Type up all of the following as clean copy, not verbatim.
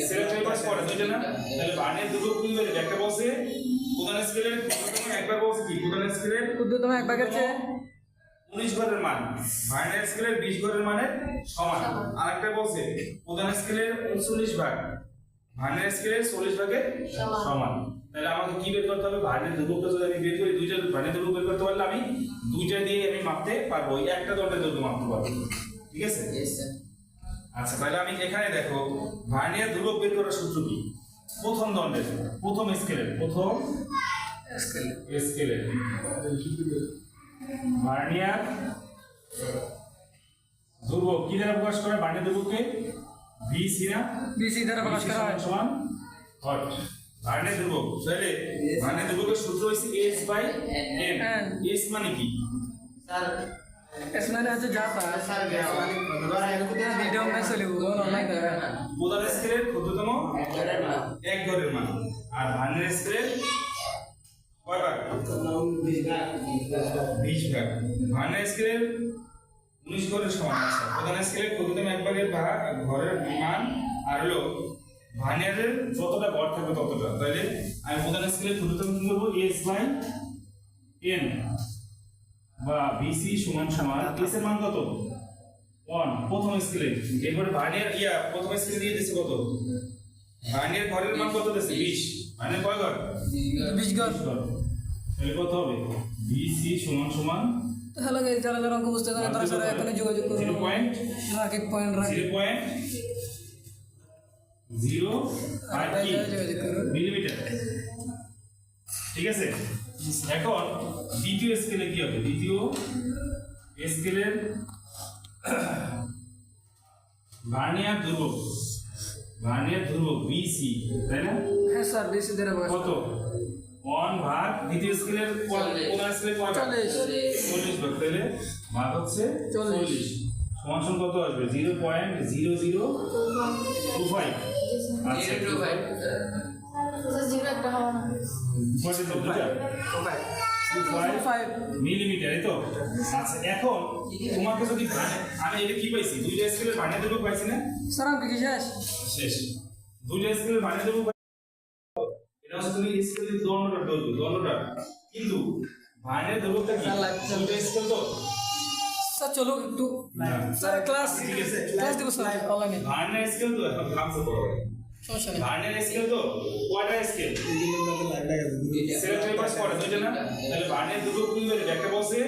সেটা পাস করে দুইটা না, তাহলে ভার্নিয়ার দুটো কি হলো? একটা বলছে প্রধান স্কেলের ক্ষুদ্রতম একবার বলছে কি প্রধান স্কেলের ক্ষুদ্রতম এক ভাগের চেয়ে 19 ঘরের মান ভার্নিয়ার স্কেলের 20 ঘরের মানের সমান। আরেকটা বলছে প্রধান স্কেলের 39 ভাগ ভার্নিয়ার স্কেলের 40 ভাগের সমান। তাহলে আমাকে কি বের করতে হবে? ভার্নিয়ার দুটোটা যদি আমি বের করি, দুইটা ভার্নিয়ার দুটো বের করতে পারলে আমি দুইটা দিয়ে আমি মাপতে পারবো, এই একটা দণ্ডের দৈর্ঘ্য মাপতে পারবো। ঠিক আছে? আচ্ছা, তাহলে আমি এখানে দেখো ভার্নিয়ার ধ্রুবক বের করার সূত্র কি? প্রথম দণ্ডের প্রথম স্কেলের ভার্নিয়ার ধ্রুবক কি দ্বারা প্রকাশ করে? ভার্নিয়ার ধ্রুবককে বিসি না বিসি দ্বারা প্রকাশ করা হয় সমান হট ভার্নিয়ার ধ্রুবক। তাহলে ভার্নিয়ার ধ্রুবকের সূত্র হচ্ছে S/N। S মানে কি? এস মানে হচ্ছে যা তা ভিডিও में চলে অনলাইন করে প্রধান স্কেলের ক্ষুদ্রতম এক ঘরের মান আর ভার্নিয়ার স্কেলের কয় ভাগ? 20 ভাগ। ভার্নিয়ার স্কেলের 19 ঘরের সমান। আচ্ছা, প্রধান স্কেলের ক্ষুদ্রতম এক ভাগের ঘরের মান আর হলো ভার্নিয়ারের যতটা ঘর থাকবে ততটা। তাহলে আমি প্রধান স্কেলের ক্ষুদ্রতম কি করবো? S/N বা BC সমান S এর মান কত? 1 প্রথম স্কেলে। এরপরে ভার্নিয়ার প্রথম স্কেলে দিয়ে দিয়েছে কত? ভার্নিয়ার ঘরের মান কত দিয়েছে? 20। ভার্নিয়ার কয় ঘর? 20 ঘর। তাহলে কত হবে? BC সমান হ্যালো গাইস, যারা যারা অঙ্ক বুঝতে পারে তারা সারা এখানে যোগাযোগ করুন। 0.0 আর কি মিলিমিটার। ঠিক আছে? এখন দ্বিতীয় স্কেলে কি হবে? দ্বিতীয় স্কেলের ভার্নিয়ার ধ্রুবক BC, তাই না? হ্যাঁ স্যার, বিসি দ্বারা প্রকাশ কত? 1 ভাগ দ্বিতীয় স্কেলের প্রধান স্কেলের কত? 40 ভাগ। তাহলে ভাগ হচ্ছে 40 সমান কত আসবে? 0.0025। আচ্ছা, 0 একটা হবে না। কত দুটো? 25 মিলিমিটার। এই তো। আচ্ছা, এখন তোমাকে যদি আমি এটা কি পাইছি? দুইটা স্কেলের ভার্নিয়ার ধ্রুবক পাইছি না? স্যার অঙ্ক কি শেষ? শেষ। দুইটা স্কেলের ভার্নিয়ার ধ্রুবক এটা হচ্ছে তুমি স্কেলের দণ্ডটা কিন্তু ভার্নিয়ার ধ্রুবকটা কি? দুইটা স্কেল তো। স্যার চলো একটু স্যার ক্লাস ঠিক আছে, ক্লাস দিব স্যার অনলাইনে। ভার্নিয়ার স্কেল তো এখন কামসে করো। সমস্যা নেই। ভার্নিয়ার স্কেল তো কয়টা স্কেল? সেটা পাস করে দুইটা না, তাহলে ভার্নিয়ার ধ্রুবক কি হলো? একটা বলছে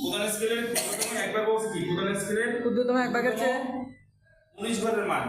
প্রধান স্কেলের ক্ষুদ্রতম একবার বলছে কি প্রধান স্কেলের ক্ষুদ্রতম এক ভাগের চেয়ে 19 ঘরের মান।